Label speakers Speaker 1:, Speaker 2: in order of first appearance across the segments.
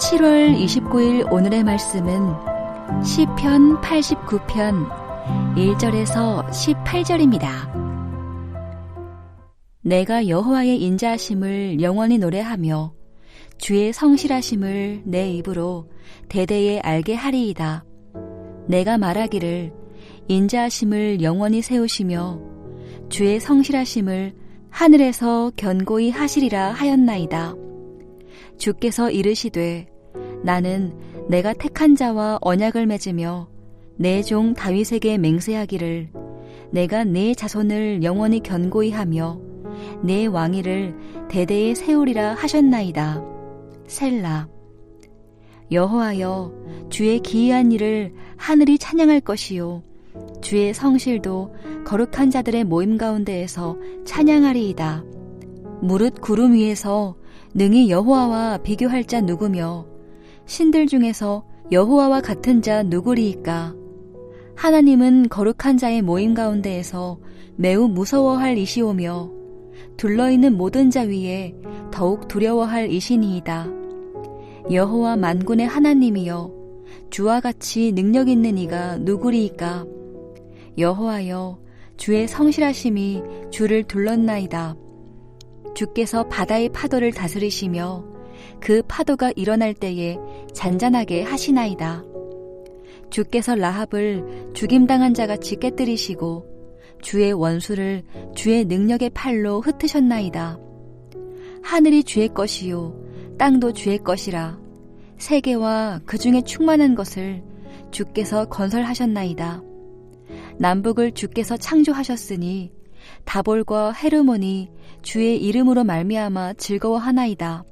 Speaker 1: 7월 29일 오늘의 말씀은 시편 89편 1절에서 18절입니다. 내가 여호와의 인자하심을 영원히 노래하며 주의 성실하심을 내 입으로 대대에 알게 하리이다. 내가 말하기를 인자하심을 영원히 세우시며 주의 성실하심을 하늘에서 견고히 하시리라 하였나이다. 주께서 이르시되 나는 내가 택한 자와 언약을 맺으며 내 종 다윗에게 맹세하기를 내가 네 자손을 영원히 견고히 하며 내 왕위를 대대에 세우리라 하셨나이다. 셀라. 여호와여, 주의 기이한 일을 하늘이 찬양할 것이요 주의 성실도 거룩한 자들의 모임 가운데에서 찬양하리이다. 무릇 구름 위에서 능히 여호와와 비교할 자 누구며 신들 중에서 여호와와 같은 자 누구리이까? 하나님은 거룩한 자의 모임 가운데에서 매우 무서워할 이시오며 둘러있는 모든 자 위에 더욱 두려워할 이시니이다. 여호와 만군의 하나님이여, 주와 같이 능력 있는 이가 누구리이까? 여호와여, 주의 성실하심이 주를 둘렀나이다. 주께서 바다의 파도를 다스리시며 그 파도가 일어날 때에 잔잔하게 하시나이다. 주께서 라합을 죽임당한 자같이 깨뜨리시고 주의 원수를 주의 능력의 팔로 흩으셨나이다. 하늘이 주의 것이요 땅도 주의 것이라. 세계와 그 중에 충만한 것을 주께서 건설하셨나이다. 남북을 주께서 창조하셨으니 다볼과 헤르몬이 주의 이름으로 말미암아 즐거워하나이다.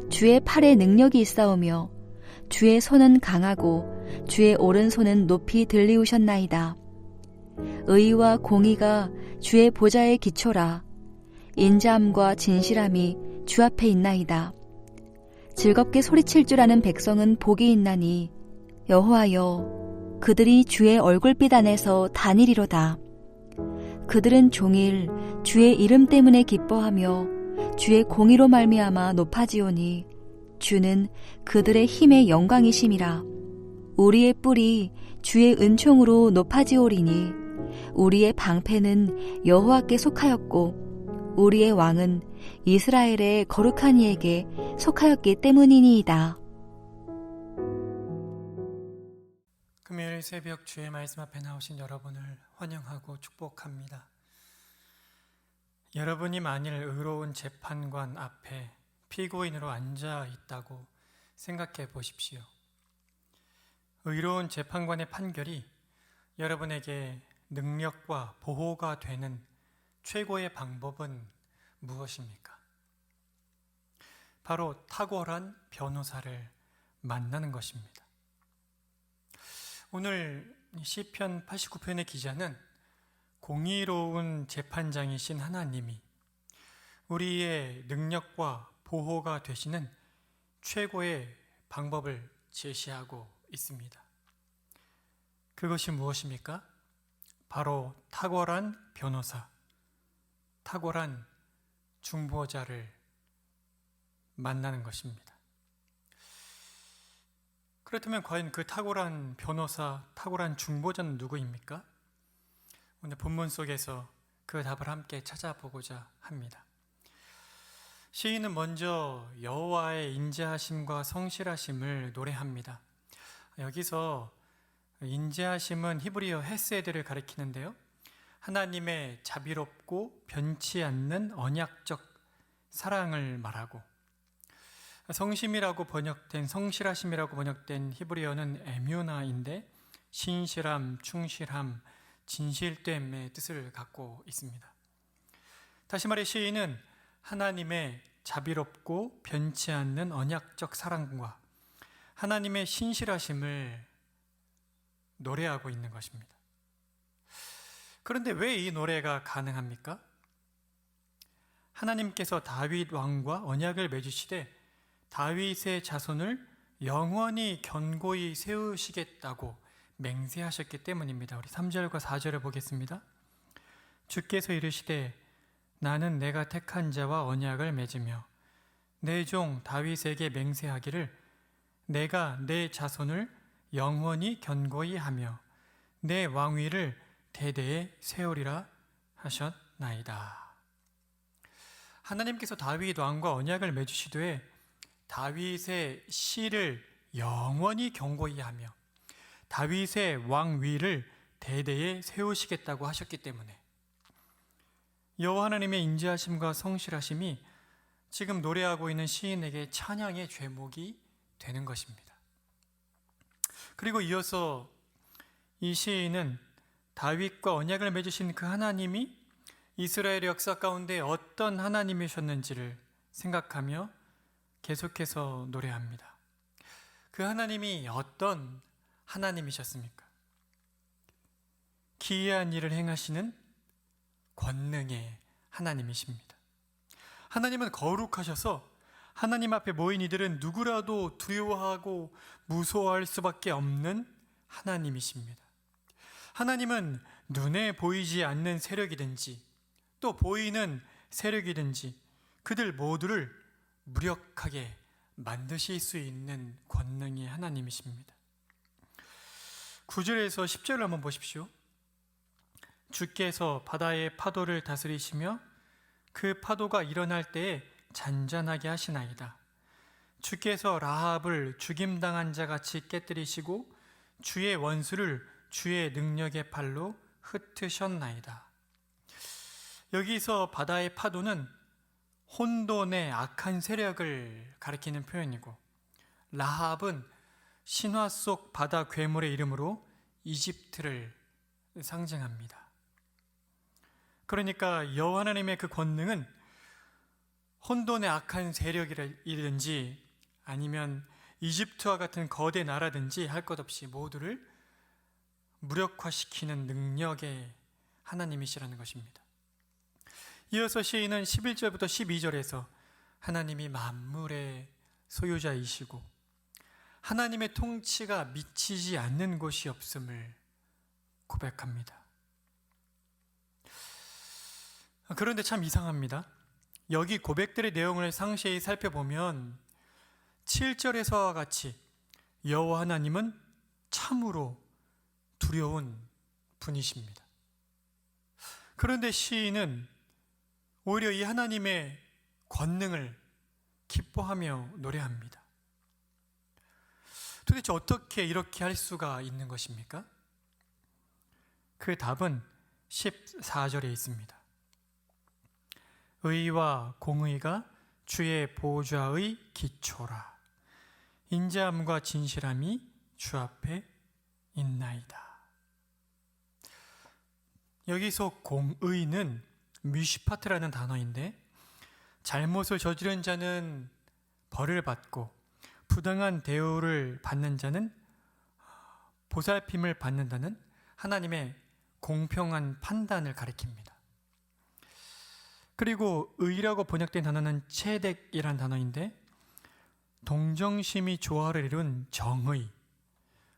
Speaker 1: 주의 팔에 능력이 있사오며 주의 손은 강하고 주의 오른손은 높이 들리우셨나이다. 의와 공의가 주의 보좌의 기초라. 인자함과 진실함이 주 앞에 있나이다. 즐겁게 소리칠 줄 아는 백성은 복이 있나니 여호와여, 그들이 주의 얼굴빛 안에서 다니리로다. 그들은 종일 주의 이름 때문에 기뻐하며 주의 공의로 말미암아 높아지오니 주는 그들의 힘의 영광이심이라. 우리의 뿔이 주의 은총으로 높아지오리니 우리의 방패는 여호와께 속하였고 우리의 왕은 이스라엘의 거룩한 이에게 속하였기 때문이니이다.
Speaker 2: 금요일 새벽 주의 말씀 앞에 나오신 여러분을 환영하고 축복합니다. 여러분이 만일 의로운 재판관 앞에 피고인으로 앉아 있다고 생각해 보십시오. 의로운 재판관의 판결이 여러분에게 능력과 보호가 되는 최고의 방법은 무엇입니까? 바로 탁월한 변호사를 만나는 것입니다. 오늘 시편 89편의 기자는 공의로운 재판장이신 하나님이 우리의 능력과 보호가 되시는 최고의 방법을 제시하고 있습니다. 그것이 무엇입니까? 바로 탁월한 변호사, 탁월한 중보자를 만나는 것입니다. 그렇다면 과연 그 탁월한 변호사, 탁월한 중보자는 누구입니까? 오늘 본문 속에서 그 답을 함께 찾아보고자 합니다. 시인은 먼저 여호와의 인자하심과 성실하심을 노래합니다. 여기서 인자하심은 히브리어 헤세드를 가리키는데요, 하나님의 자비롭고 변치 않는 언약적 사랑을 말하고, 성심이라고 번역된, 성실하심이라고 번역된 히브리어는 에뮤나인데 신실함, 충실함, 진실됨의 뜻을 갖고 있습니다. 다시 말해 시인은 하나님의 자비롭고 변치 않는 언약적 사랑과 하나님의 신실하심을 노래하고 있는 것입니다. 그런데 왜 이 노래가 가능합니까? 하나님께서 다윗 왕과 언약을 맺으시되 다윗의 자손을 영원히 견고히 세우시겠다고 맹세하셨기 때문입니다. 우리 3절과 4절을 보겠습니다. 주께서 이르시되 나는 내가 택한 자와 언약을 맺으며 내 종 다윗에게 맹세하기를 내가 내 자손을 영원히 견고히 하며 내 왕위를 대대에 세우리라 하셨나이다. 하나님께서 다윗 왕과 언약을 맺으시되 다윗의 씨를 영원히 견고히 하며 다윗의 왕위를 대대에 세우시겠다고 하셨기 때문에 여호와 하나님의 인자하심과 성실하심이 지금 노래하고 있는 시인에게 찬양의 죄목이 되는 것입니다. 그리고 이어서 이 시인은 다윗과 언약을 맺으신 그 하나님이 이스라엘의 역사 가운데 어떤 하나님이셨는지를 생각하며 계속해서 노래합니다. 그 하나님이 어떤 하나님이셨습니까? 기이한 일을 행하시는 권능의 하나님이십니다. 하나님은 거룩하셔서 하나님 앞에 모인 이들은 누구라도 두려워하고 무서워할 수밖에 없는 하나님이십니다. 하나님은 눈에 보이지 않는 세력이든지 또 보이는 세력이든지 그들 모두를 무력하게 만드실 수 있는 권능의 하나님이십니다. 9절에서 10절을 한번 보십시오. 주께서 바다의 파도를 다스리시며 그 파도가 일어날 때에 잔잔하게 하시나이다. 주께서 라합을 죽임당한 자같이 깨뜨리시고 주의 원수를 주의 능력의 팔로 흩으셨나이다. 여기서 바다의 파도는 혼돈의 악한 세력을 가리키는 표현이고 라합은 신화 속 바다 괴물의 이름으로 이집트를 상징합니다. 그러니까 여호와 하나님의 그 권능은 혼돈의 악한 세력이든지 아니면 이집트와 같은 거대 나라든지 할 것 없이 모두를 무력화시키는 능력의 하나님이시라는 것입니다. 이어서 시인은 11절부터 12절에서 하나님이 만물의 소유자이시고 하나님의 통치가 미치지 않는 곳이 없음을 고백합니다. 그런데 참 이상합니다. 여기 고백들의 내용을 상세히 살펴보면 7절에서와 같이 여호와 하나님은 참으로 두려운 분이십니다. 그런데 시인은 오히려 이 하나님의 권능을 기뻐하며 노래합니다. 도대체 어떻게 이렇게 할 수가 있는 것입니까? 그 답은 14절에 있습니다. 의와 공의가 주의 보좌의 기초라. 인자함과 진실함이 주 앞에 있나이다. 여기서 공의는 미슈파트라는 단어인데 잘못을 저지른 자는 벌을 받고 부당한 대우를 받는 자는 보살핌을 받는다는 하나님의 공평한 판단을 가리킵니다. 그리고 의라고 번역된 단어는 체덱이라는 단어인데 동정심이 조화를 이룬 정의,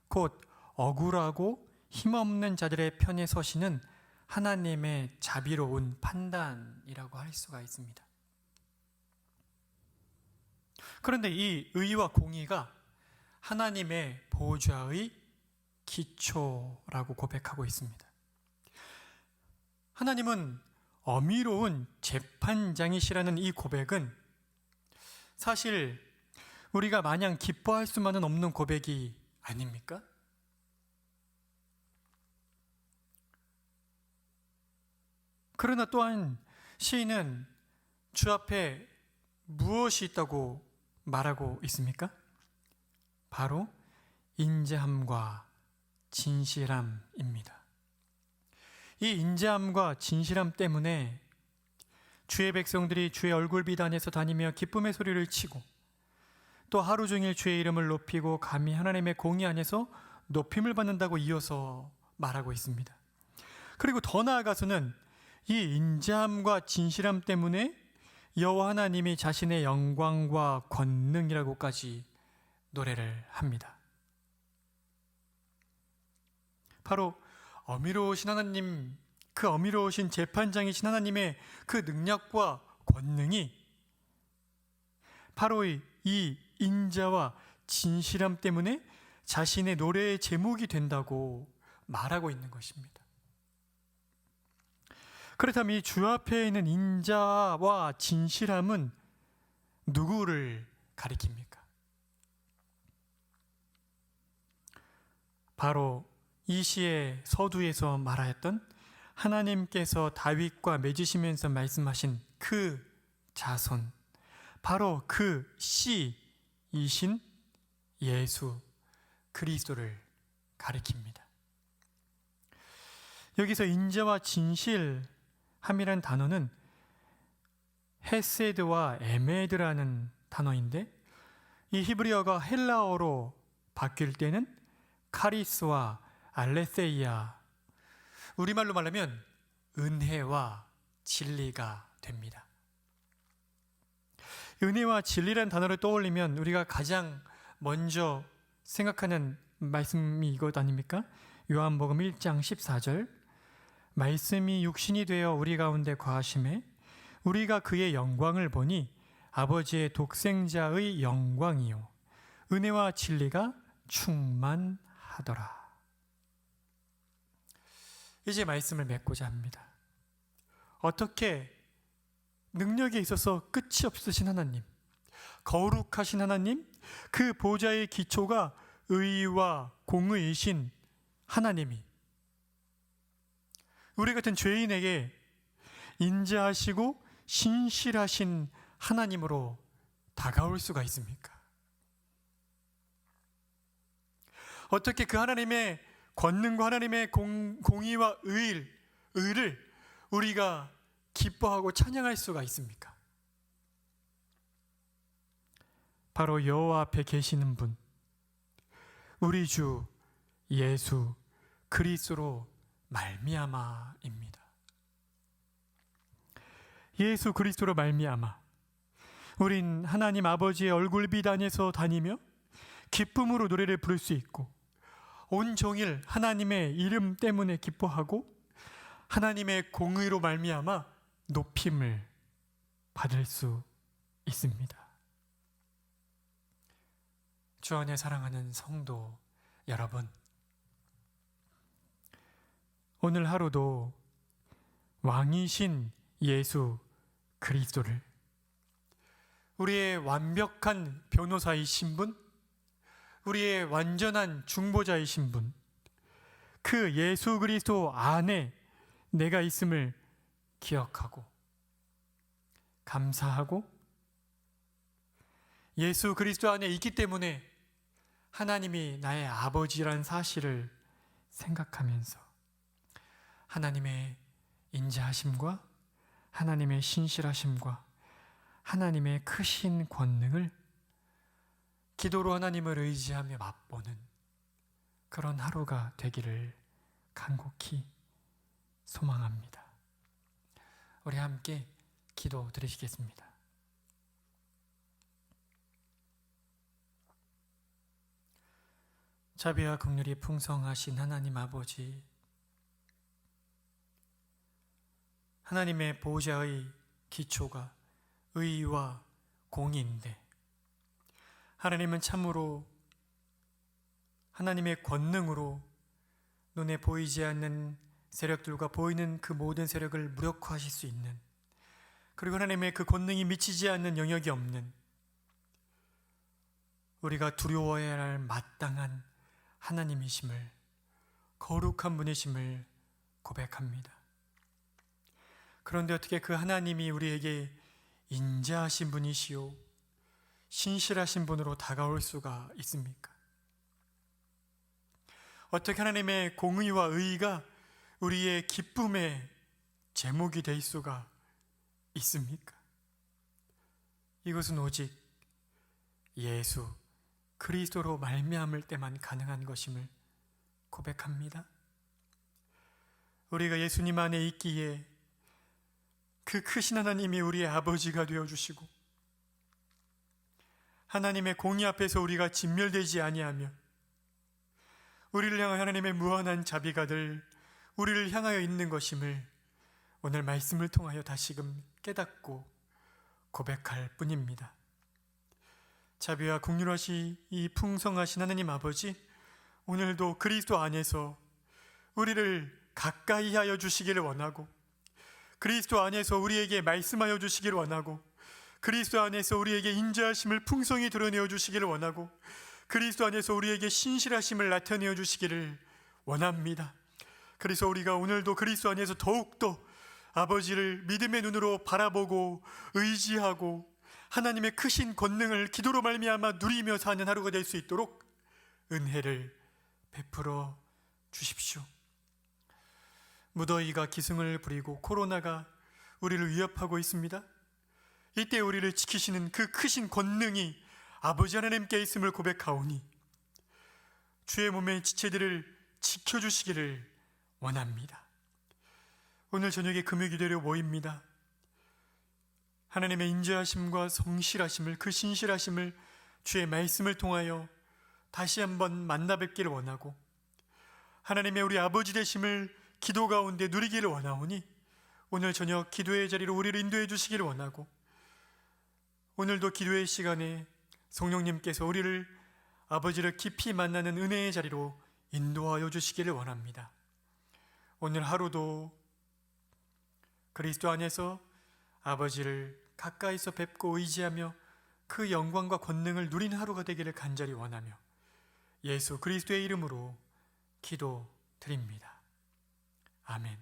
Speaker 2: 곧 억울하고 힘없는 자들의 편에 서시는 하나님의 자비로운 판단이라고 할 수가 있습니다. 그런데 이 의와 공의가 하나님의 보좌의 기초라고 고백하고 있습니다. 하나님은 어미로운 재판장이시라는 이 고백은 사실 우리가 마냥 기뻐할 수만은 없는 고백이 아닙니까? 그러나 또한 시인은 주 앞에 무엇이 있다고 말하고 있습니까? 바로 인자함과 진실함입니다. 이 인자함과 진실함 때문에 주의 백성들이 주의 얼굴빛 안에서 다니며 기쁨의 소리를 치고 또 하루 종일 주의 이름을 높이고 감히 하나님의 공의 안에서 높임을 받는다고 이어서 말하고 있습니다. 그리고 더 나아가서는 이 인자함과 진실함 때문에 여호와 하나님이 자신의 영광과 권능이라고까지 노래를 합니다. 바로 어미로우신 하나님, 그 어미로우신 재판장이신 하나님의 그 능력과 권능이 바로 이 인자와 진실함 때문에 자신의 노래의 제목이 된다고 말하고 있는 것입니다. 그렇다면 이 주 앞에 있는 인자와 진실함은 누구를 가리킵니까? 바로 이 시의 서두에서 말하였던 하나님께서 다윗과 맺으시면서 말씀하신 그 자손, 바로 그 씨이신 예수 그리스도를 가리킵니다. 여기서 인자와 진실함이란 단어는 헤세드와 에메드라는 단어인데, 이 히브리어가 헬라어로 바뀔 때는 카리스와 알레세이아, 우리말로 말하면 은혜와 진리가 됩니다. 은혜와 진리란 단어를 떠올리면 우리가 가장 먼저 생각하는 말씀이 이것 아닙니까? 요한복음 1장 14절, 말씀이 육신이 되어 우리 가운데 거하심에 우리가 그의 영광을 보니 아버지의 독생자의 영광이요 은혜와 진리가 충만하더라. 이제 말씀을 맺고자 합니다. 어떻게 능력에 있어서 끝이 없으신 하나님, 거룩하신 하나님, 그 보좌의 기초가 의와 공의이신 하나님이 우리 같은 죄인에게 인자하시고 신실하신 하나님으로 다가올 수가 있습니까? 어떻게 그 하나님의 권능과 하나님의 공의와 의를 우리가 기뻐하고 찬양할 수가 있습니까? 바로 여호와 앞에 계시는 분, 우리 주 예수 그리스도로 말미암아입니다. 예수 그리스도로 말미암아 우린 하나님 아버지의 얼굴빛 안에서 다니며 기쁨으로 노래를 부를 수 있고, 온종일 하나님의 이름 때문에 기뻐하고 하나님의 공의로 말미암아 높임을 받을 수 있습니다. 주 안에 사랑하는 성도 여러분, 오늘 하루도 왕이신 예수 그리스도를 우리의 완벽한 변호사이신 분, 우리의 완전한 중보자이신 분, 그 예수 그리스도 안에 내가 있음을 기억하고 감사하고, 예수 그리스도 안에 있기 때문에 하나님이 나의 아버지란 사실을 생각하면서 하나님의 인자하심과 하나님의 신실하심과 하나님의 크신 권능을 기도로 하나님을 의지하며 맛보는 그런 하루가 되기를 간곡히 소망합니다. 우리 함께 기도 드리시겠습니다. 자비와 긍휼이 풍성하신 하나님 아버지, 하나님의 보좌의 기초가 의와 공의인데, 하나님은 참으로 하나님의 권능으로 눈에 보이지 않는 세력들과 보이는 그 모든 세력을 무력화하실 수 있는, 그리고 하나님의 그 권능이 미치지 않는 영역이 없는, 우리가 두려워해야 할 마땅한 하나님이심을, 거룩한 분이심을 고백합니다. 그런데 어떻게 그 하나님이 우리에게 인자하신 분이시요 신실하신 분으로 다가올 수가 있습니까? 어떻게 하나님의 공의와 의가 우리의 기쁨의 제목이 될 수가 있습니까? 이것은 오직 예수 그리스도로 말미암을 때만 가능한 것임을 고백합니다. 우리가 예수님 안에 있기에 그 크신 하나님이 우리의 아버지가 되어주시고, 하나님의 공의 앞에서 우리가 진멸되지 아니하며 우리를 향한 하나님의 무한한 자비가 늘 우리를 향하여 있는 것임을 오늘 말씀을 통하여 다시금 깨닫고 고백할 뿐입니다. 자비와 긍휼하시 이 풍성하신 하느님 아버지, 오늘도 그리스도 안에서 우리를 가까이 하여 주시기를 원하고, 그리스도 안에서 우리에게 말씀하여 주시기를 원하고, 그리스도 안에서 우리에게 인자하심을 풍성히 드러내어 주시기를 원하고, 그리스도 안에서 우리에게 신실하심을 나타내어 주시기를 원합니다. 그래서 우리가 오늘도 그리스도 안에서 더욱더 아버지를 믿음의 눈으로 바라보고 의지하고 하나님의 크신 권능을 기도로 말미암아 누리며 사는 하루가 될 수 있도록 은혜를 베풀어 주십시오. 무더위가 기승을 부리고 코로나가 우리를 위협하고 있습니다. 이때 우리를 지키시는 그 크신 권능이 아버지 하나님께 있음을 고백하오니 주의 몸의 지체들을 지켜주시기를 원합니다. 오늘 저녁에 금요기도로 모입니다. 하나님의 인자하심과 성실하심을, 그 신실하심을 주의 말씀을 통하여 다시 한번 만나 뵙기를 원하고, 하나님의 우리 아버지 되심을 기도 가운데 누리기를 원하오니 오늘 저녁 기도의 자리로 우리를 인도해 주시기를 원하고, 오늘도 기도의 시간에 성령님께서 우리를 아버지를 깊이 만나는 은혜의 자리로 인도하여 주시기를 원합니다. 오늘 하루도 그리스도 안에서 아버지를 가까이서 뵙고 의지하며 그 영광과 권능을 누린 하루가 되기를 간절히 원하며 예수 그리스도의 이름으로 기도드립니다. 아멘.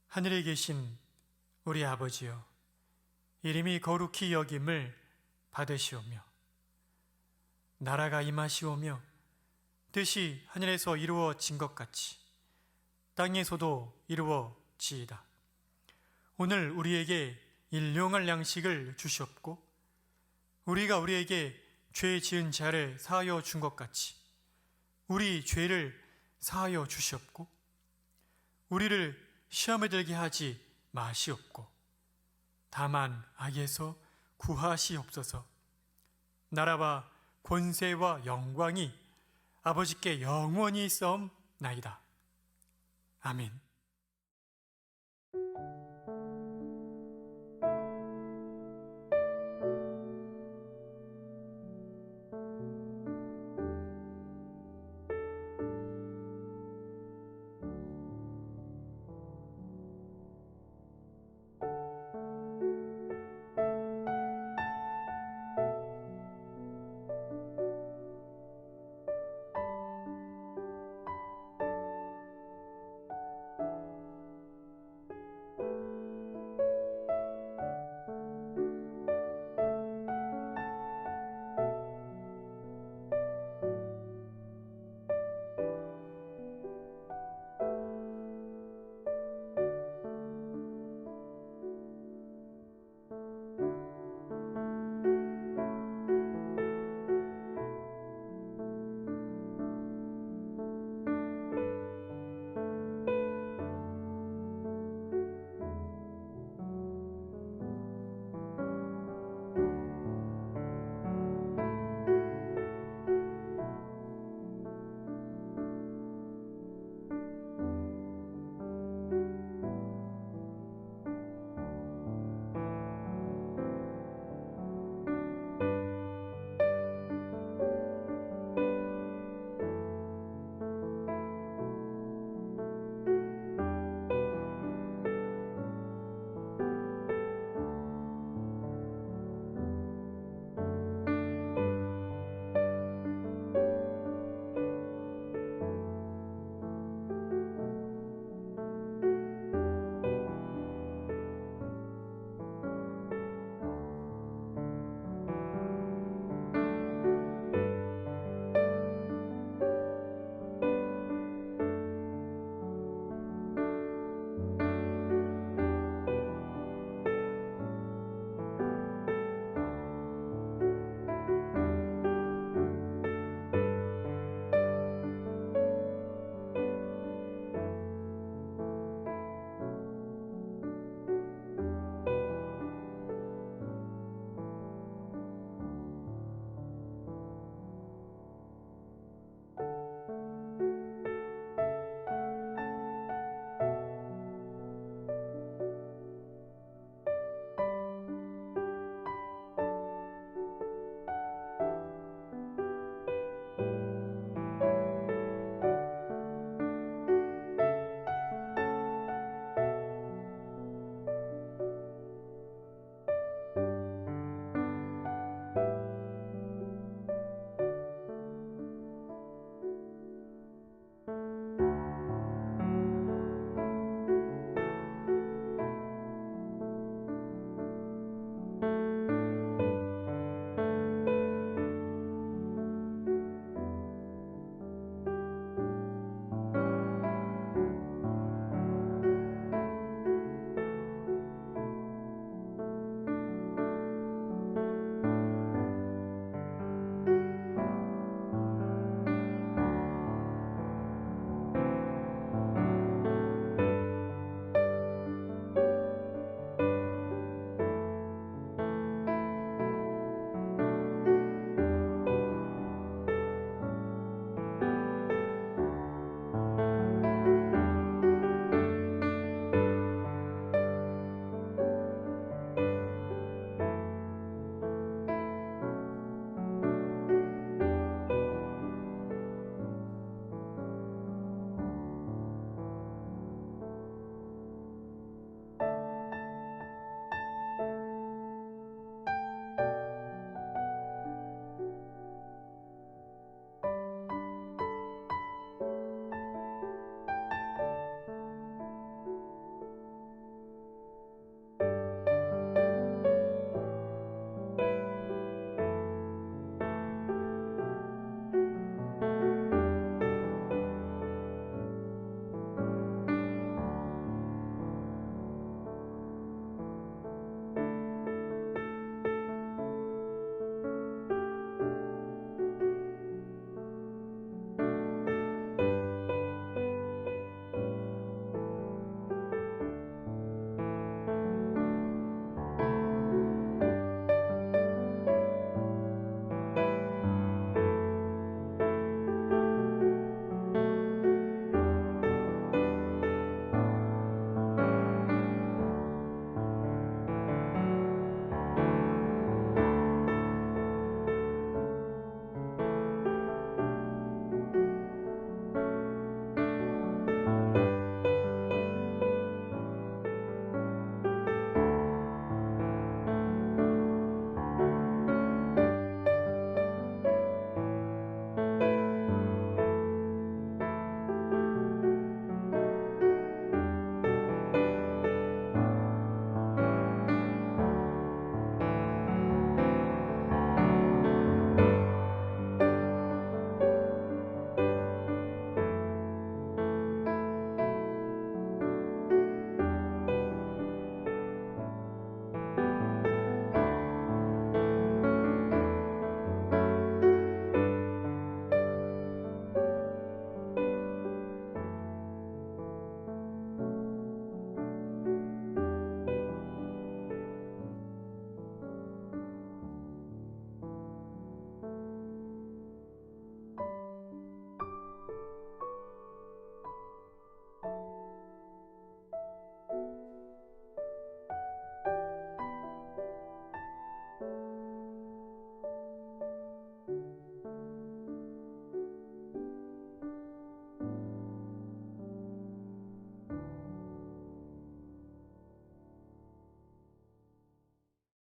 Speaker 2: 하늘에 계신 우리 아버지여, 이름이 거룩히 여김을 받으시오며 나라가 임하시오며 뜻이 하늘에서 이루어진 것 같이 땅에서도 이루어지이다. 오늘 우리에게 일용할 양식을 주시옵고 우리가 우리에게 죄 지은 자를 사하여 준 것 같이 우리 죄를 사하여 주시옵고 우리를 시험에 들게 하지 마시옵고 다만 악에서 구하시옵소서. 나라와 권세와 영광이 아버지께 영원히 있사옵나이다. 아멘.